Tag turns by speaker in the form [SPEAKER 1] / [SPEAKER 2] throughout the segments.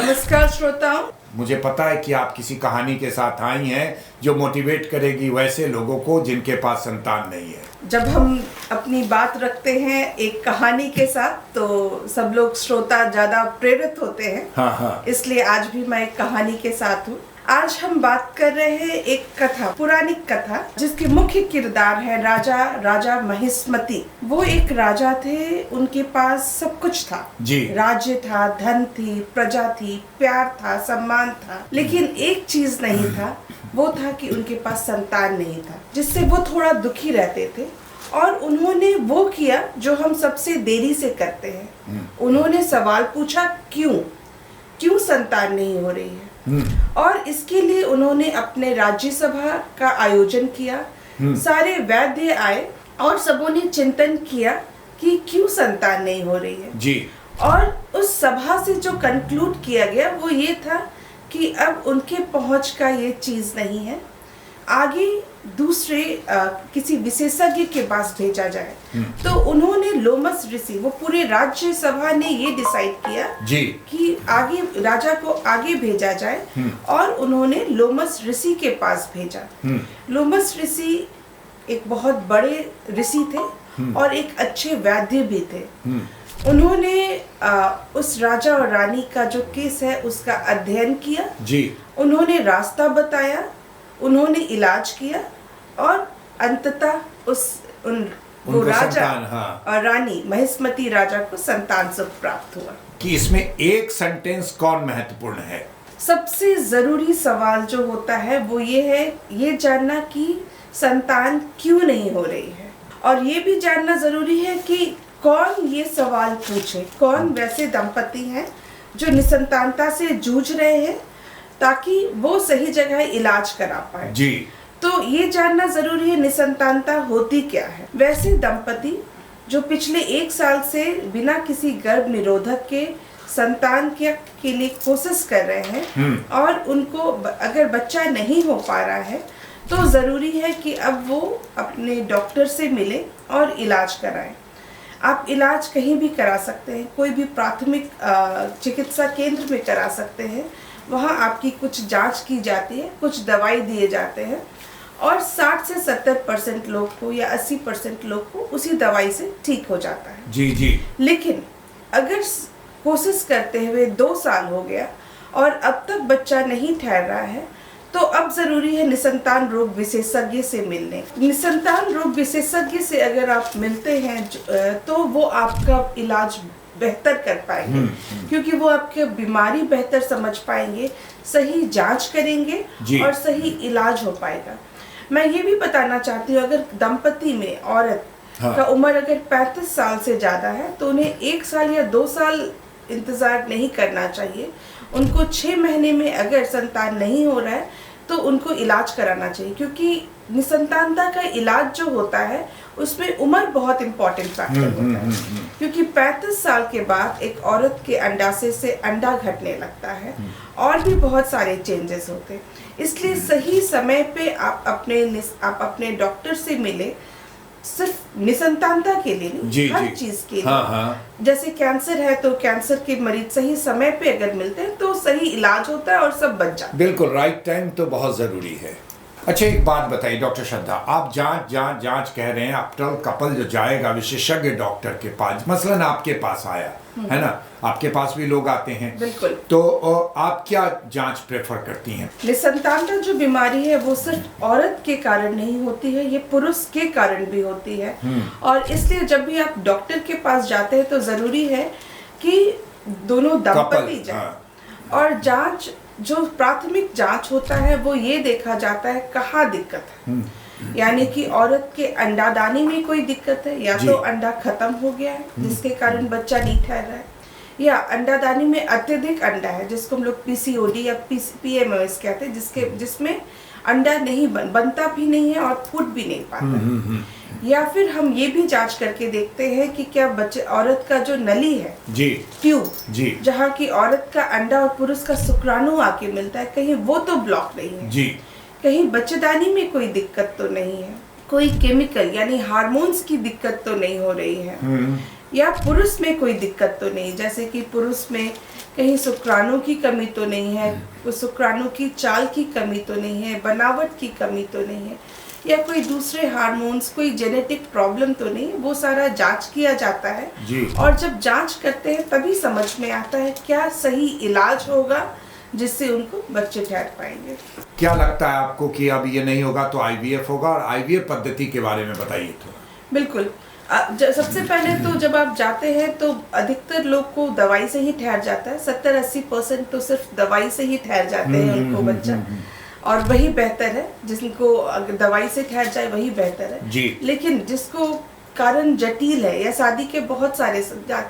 [SPEAKER 1] नमस्कार श्रोताओं।
[SPEAKER 2] मुझे पता है कि आप किसी कहानी के साथ आई हैं जो मोटिवेट करेगी वैसे लोगों को जिनके पास संतान नहीं है।
[SPEAKER 1] जब हम अपनी बात रखते हैं एक कहानी के साथ तो सब लोग श्रोता ज्यादा प्रेरित होते हैं।
[SPEAKER 2] हाँ।
[SPEAKER 1] इसलिए आज भी मैं एक कहानी के साथ हूँ। आज हम बात कर रहे हैं एक कथा, पौराणिक कथा, जिसके मुख्य किरदार है राजा महिष्मति। वो एक राजा थे, उनके पास सब कुछ था
[SPEAKER 2] जी।
[SPEAKER 1] राज्य था, धन थी, प्रजा थी, प्यार था, सम्मान था, लेकिन एक चीज नहीं था, वो था कि उनके पास संतान नहीं था, जिससे वो थोड़ा दुखी रहते थे। और उन्होंने वो किया जो हम सबसे देरी से करते हैं। उन्होंने सवाल पूछा, क्यों संतान नहीं हो रही है। और इसके लिए उन्होंने अपने राज्यसभा का आयोजन किया। सारे वैद्य आए और सबों ने चिंतन किया कि क्यों संतान नहीं हो रही है
[SPEAKER 2] जी।
[SPEAKER 1] और उस सभा से जो कंक्लूड किया गया वो ये था कि अब उनके पहुंच का ये चीज नहीं है, आगे दूसरे किसी विशेषज्ञ के पास भेजा जाए। तो उन्होंने लोमस ऋषि, वो पूरे राज्य सभा ने ये डिसाइड किया
[SPEAKER 2] जी
[SPEAKER 1] कि आगे राजा को आगे भेजा जाए और उन्होंने लोमस ऋषि के पास भेजा। लोमस ऋषि एक बहुत बड़े ऋषि थे और एक अच्छे वैद्य भी थे। उन्होंने उस राजा और रानी का जो केस है उसका अध्ययन किया
[SPEAKER 2] जी।
[SPEAKER 1] उन्होंने रास्ता बताया, उन्होंने इलाज किया और अंततः वो राजा और रानी महिष्मति राजा को संतान सुख प्राप्त हुआ।
[SPEAKER 2] कि इसमें एक सेंटेंस कौन महत्वपूर्ण है?
[SPEAKER 1] सबसे जरूरी सवाल जो होता है वो ये है, ये जानना कि संतान क्यों नहीं हो रही है, और ये भी जानना जरूरी है कि कौन ये सवाल पूछे, कौन वैसे दंपति हैं जो निसंतानता से जूझ रहे हैं, ताकि वो सही जगह इलाज करा पाए
[SPEAKER 2] जी।
[SPEAKER 1] तो ये जानना जरूरी है निसंतानता होती क्या है। वैसे दंपति जो पिछले 1 साल से बिना किसी गर्भ निरोधक के संतान के लिए कोशिश कर रहे हैं और उनको अगर बच्चा नहीं हो पा रहा है तो जरूरी है कि अब वो अपने डॉक्टर से मिले और इलाज कराएं। आप इलाज कहीं भी करा सकते हैं, कोई भी प्राथमिक चिकित्सा केंद्र में करा सकते हैं। वहाँ आपकी कुछ जांच की जाती है, कुछ दवाई दिए जाते हैं और 60 से 70% लोग को या 80% लोग को उसी दवाई से ठीक हो जाता है।
[SPEAKER 2] जी।
[SPEAKER 1] लेकिन अगर कोशिश करते हुए 2 साल हो गया और अब तक बच्चा नहीं ठहर रहा है तो अब जरूरी है निसंतान रोग विशेषज्ञ से मिलने। निसंतान रोग विशेषज्ञ से अगर आप मिलते हैं तो वो आपका इलाज बेहतर कर पाएंगे, क्योंकि वो आपकी बीमारी बेहतर समझ पाएंगे, सही जांच करेंगे और सही इलाज हो पाएगा। मैं ये भी बताना चाहती हूँ, अगर दंपति में औरत का उम्र अगर 35 साल से ज्यादा है तो उन्हें 1 साल या 2 साल इंतजार नहीं करना चाहिए। उनको 6 महीने में अगर संतान नहीं हो रहा है तो उनको इलाज कराना चाहिए, क्योंकि निसंतानता का इलाज जो होता है उसमें उम्र बहुत इम्पोर्टेंट फैक्टर होता है। क्योंकि 35 साल के बाद एक औरत के अंडाशय से अंडा घटने लगता है और भी बहुत सारे चेंजेस होते हैं। इसलिए सही समय पे आप अपने डॉक्टर से मिले, सिर्फ निसंतानता के लिए नहीं, हर चीज के लिए। जैसे कैंसर है तो कैंसर के मरीज सही समय पे अगर मिलते हैं तो सही इलाज होता है और सब बच जाता है।
[SPEAKER 2] बिल्कुल, राइट टाइम तो बहुत जरूरी है। अच्छा, एक बात बताइए डॉक्टर श्रद्धा, आप जांच कह रहे हैं, आफ्टर कपल जो जाएगा विशेषज्ञ डॉक्टर के पास, मसलन आपके पास आया है ना, आपके पास भी लोग आते हैं,
[SPEAKER 1] बिल्कुल,
[SPEAKER 2] तो आप क्या जांच प्रेफर करती हैं?
[SPEAKER 1] निसंतानता जो बीमारी है वो सिर्फ औरत के कारण नहीं होती है, ये पुरुष के कारण भी होती है। और इसलिए जब भी आप डॉक्टर के पास जाते हैं तो जरूरी है कि दोनों दंपति जाएं और जांच, जो प्राथमिक जांच होता है वो ये देखा जाता है कहाँ दिक्कत है, यानी कि औरत के अंडादानी में कोई दिक्कत है, या तो अंडा खत्म हो गया है जिसके कारण बच्चा नहीं ठहर रहा है, या अंडादानी में अत्यधिक अंडा है जिसको हम लोग PCOD या PMOS कहते हैं, जिसमें अंडा नहीं बनता भी नहीं है और फूट भी नहीं पाता है। या फिर हम ये भी जांच करके देखते हैं कि क्या औरत का जो नली है
[SPEAKER 2] जी,
[SPEAKER 1] ट्यूब
[SPEAKER 2] जी,
[SPEAKER 1] जहाँ की औरत का अंडा और पुरुष का शुक्राणु आके मिलता है, कहीं वो तो ब्लॉक नहीं है
[SPEAKER 2] जी,
[SPEAKER 1] कहीं बच्चेदानी में कोई दिक्कत तो नहीं है, कोई केमिकल यानी हार्मोन्स की दिक्कत तो नहीं हो रही है, या पुरुष में कोई दिक्कत तो नहीं, जैसे कि पुरुष में कहीं शुक्राणु की कमी तो नहीं है, शुक्राणु की चाल की कमी तो नहीं है, बनावट की कमी तो नहीं है, या कोई दूसरे हार्मोन्स, कोई जेनेटिक प्रॉब्लम तो नहीं है, वो सारा जांच किया जाता है
[SPEAKER 2] जी।
[SPEAKER 1] और जब जांच करते हैं तभी समझ में आता है क्या सही इलाज होगा जिससे उनको बच्चे ठहर पाएंगे।
[SPEAKER 2] क्या लगता है आपको कि अब ये नहीं होगा तो आईवीएफ होगा? और आईवीएफ पद्धति के बारे में बताइए तो।
[SPEAKER 1] बिल्कुल, सबसे पहले तो जब आप जाते हैं तो अधिकतर लोग को दवाई से ही ठहर जाता है, 70-80% तो सिर्फ दवाई से ही ठहर जाते हैं उनको बच्चा, और वही बेहतर है। जिनको अगर दवाई से ठहर जाए वही बेहतर है
[SPEAKER 2] जी।
[SPEAKER 1] लेकिन जिसको कारण जटिल है या शादी के बहुत सारे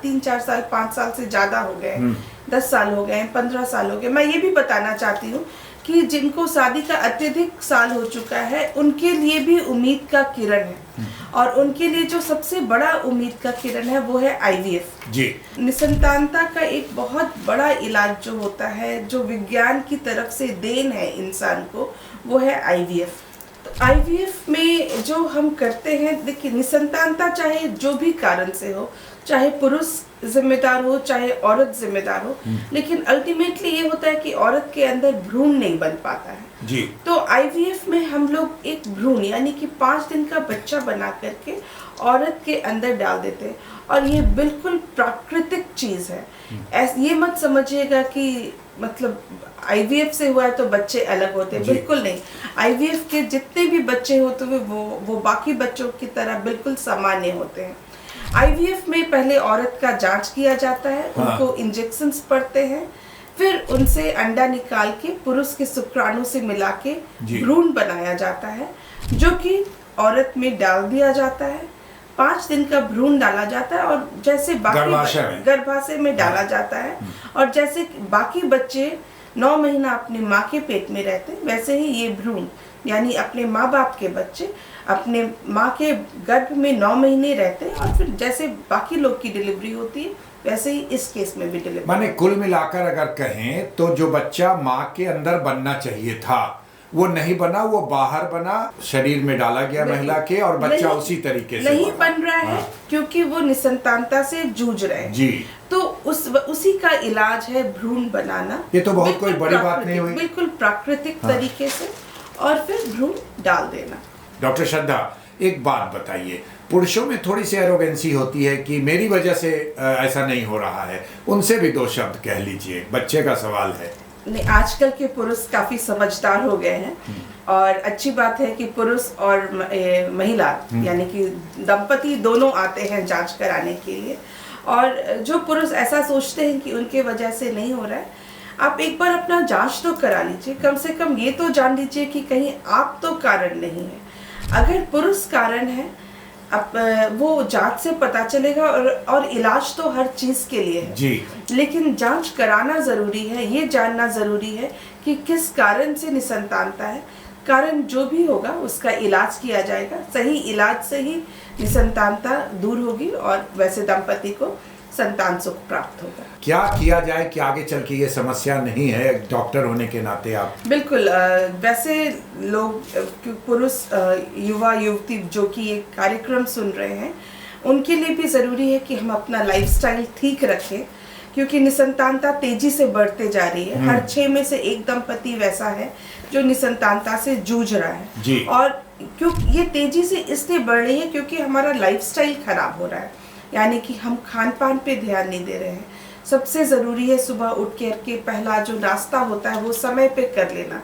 [SPEAKER 1] 3-4 साल 5 साल से ज्यादा हो गए, 10 साल हो गए, 15 साल हो गए, मैं ये भी बताना चाहती हूँ कि जिनको शादी का अत्यधिक साल हो चुका है उनके लिए भी उम्मीद का किरण है, और उनके लिए जो सबसे बड़ा उम्मीद का किरण है वो है आईवीएफ
[SPEAKER 2] जी।
[SPEAKER 1] निसंतानता का एक बहुत बड़ा इलाज जो होता है, जो विज्ञान की तरफ से देन है इंसान को, वो है आईवीएफ। तो आईवीएफ में जो हम करते हैं, देखिए निसंतानता चाहे जो भी कारण से हो, चाहे पुरुष जिम्मेदार हो चाहे औरत जिम्मेदार हो, लेकिन अल्टीमेटली ये होता है कि औरत के अंदर भ्रूण नहीं बन पाता है
[SPEAKER 2] जी।
[SPEAKER 1] तो आईवीएफ में हम लोग एक भ्रूण यानी कि 5 दिन का बच्चा बना करके औरत के अंदर डाल देते हैं, और ये बिल्कुल प्राकृतिक चीज है। ये मत समझिएगा कि मतलब आईवीएफ से हुआ है तो बच्चे अलग होते हैं, बिल्कुल नहीं। आईवीएफ के जितने भी बच्चे होते हुए वो बाकी बच्चों की तरह बिल्कुल सामान्य होते हैं। आईवीएफ में पहले औरत का जांच किया जाता है, उनको इंजेक्शंस पड़ते हैं, फिर उनसे अंडा निकाल के पुरुष के शुक्राणु से मिला के भ्रूण बनाया जाता है, जो कि औरत में डाल दिया जाता है। 5 दिन का भ्रूण डाला जाता है, और जैसे बाकी गर्भाशय में डाला जाता है, और जैसे बाकी बच्चे 9 महीना अपने माँ के पेट में रहते हैं, वैसे ही ये भ्रूण यानी अपने माँ बाप के बच्चे अपने माँ के गर्भ में 9 महीने रहते हैं, और फिर जैसे बाकी लोग की डिलीवरी होती है वैसे ही इस केस में भी डिलीवरी।
[SPEAKER 2] माने कुल मिलाकर अगर कहें तो जो बच्चा माँ के अंदर बनना चाहिए था वो नहीं बना, वो बाहर बना, शरीर में डाला गया महिला के, और बच्चा उसी तरीके से
[SPEAKER 1] नहीं बन रहा है क्योंकि वो निसंतानता से जूझ रहे हैं
[SPEAKER 2] जी।
[SPEAKER 1] तो उसी का इलाज है भ्रूण बनाना।
[SPEAKER 2] ये तो बहुत कोई बड़ी बात नहीं हुई,
[SPEAKER 1] बिल्कुल प्राकृतिक तरीके से, और फिर भ्रूण डाल देना।
[SPEAKER 2] डॉक्टर श्रद्धा, एक बात बताइए, पुरुषों में थोड़ी सी एरोगेंसी होती है कि मेरी वजह से ऐसा नहीं हो रहा है, उनसे भी 2 शब्द कह लीजिए, बच्चे का सवाल है।
[SPEAKER 1] नहीं, आजकल के पुरुष काफी समझदार हो गए हैं, और अच्छी बात है कि पुरुष और महिला यानी कि दंपति दोनों आते हैं जांच कराने के लिए, और जो पुरुष ऐसा सोचते हैं कि उनके वजह से नहीं हो रहा है, आप एक बार अपना जांच तो करा लीजिए, कम से कम ये तो जान लीजिए कि कहीं आप तो कारण नहीं है। अगर पुरुष कारण है, अब वो जांच से पता चलेगा, और इलाज तो हर चीज के लिए है
[SPEAKER 2] जी।
[SPEAKER 1] लेकिन जांच कराना जरूरी है, ये जानना जरूरी है कि किस कारण से निसंतानता है। कारण जो भी होगा उसका इलाज किया जाएगा, सही इलाज से ही निसंतानता दूर होगी, और वैसे दंपति को संतान सुख प्राप्त होगा।
[SPEAKER 2] क्या किया जाए कि आगे चल के ये समस्या नहीं है, डॉक्टर होने के नाते आप?
[SPEAKER 1] बिल्कुल, वैसे लोग पुरुष युवा युवती जो कि ये कार्यक्रम सुन रहे हैं, उनके लिए भी ज़रूरी है कि हम अपना लाइफस्टाइल ठीक रखें, क्योंकि निसंतानता तेजी से बढ़ते जा रही है। हर 6 में से 1 दंपति वैसा है जो निसंतानता से जूझ रहा है
[SPEAKER 2] जी।
[SPEAKER 1] और क्योंकि ये तेजी से इसलिए बढ़ रही है क्योंकि हमारा लाइफस्टाइल खराब हो रहा है, यानी कि हम खान पान पे ध्यान नहीं दे रहे हैं। सबसे ज़रूरी है सुबह उठ के पहला जो नाश्ता होता है वो समय पे कर लेना।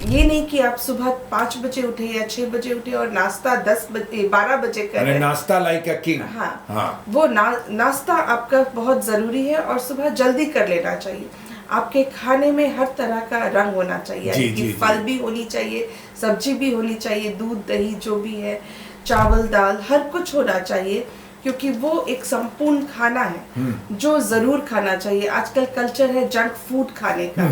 [SPEAKER 1] ये नहीं कि आप सुबह 5 बजे उठे या 6 बजे उठे और नाश्ता 12 बजे करें।
[SPEAKER 2] नाश्ता लाइक अ किंग।
[SPEAKER 1] हाँ। वो नाश्ता आपका बहुत ज़रूरी है और सुबह जल्दी कर लेना चाहिए। आपके खाने में हर तरह का रंग होना चाहिए, फल भी होनी चाहिए, सब्जी भी होनी चाहिए, दूध दही जो भी है, चावल दाल हर कुछ होना चाहिए, क्योंकि वो एक संपूर्ण खाना है जो जरूर खाना चाहिए। आजकल कल्चर है जंक फूड खाने का।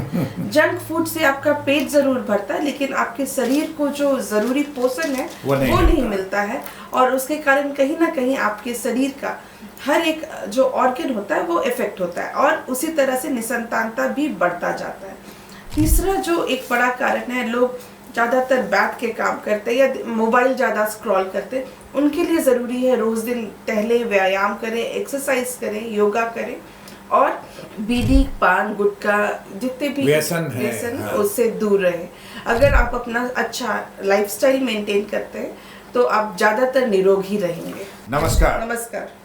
[SPEAKER 1] जंक फूड से आपका पेट जरूर भरता है लेकिन आपके शरीर को जो जरूरी पोषण है वो नहीं मिलता है, और उसके कारण कहीं ना कहीं आपके शरीर का हर एक जो ऑर्गन होता है वो इफेक्ट होता है, और उसी तरह से निसंतानता भी बढ़ता जाता है। तीसरा जो एक बड़ा कारण है, लोग ज़्यादातर बैठ के काम करते हैं या मोबाइल ज़्यादा स्क्रॉल करते हैं, उनके लिए ज़रूरी है रोज़ दिन टहलें, व्यायाम करें, एक्सरसाइज करें, योगा करें और बीड़ी, पान, गुटखा जितने भी
[SPEAKER 2] व्यसन हाँ।
[SPEAKER 1] उससे दूर रहें। अगर आप अपना अच्छा लाइफस्टाइल मेंटेन करते हैं तो आप ज़्यादातर निरोगी रहेंगे।
[SPEAKER 2] नमस्कार।
[SPEAKER 1] नमस्कार।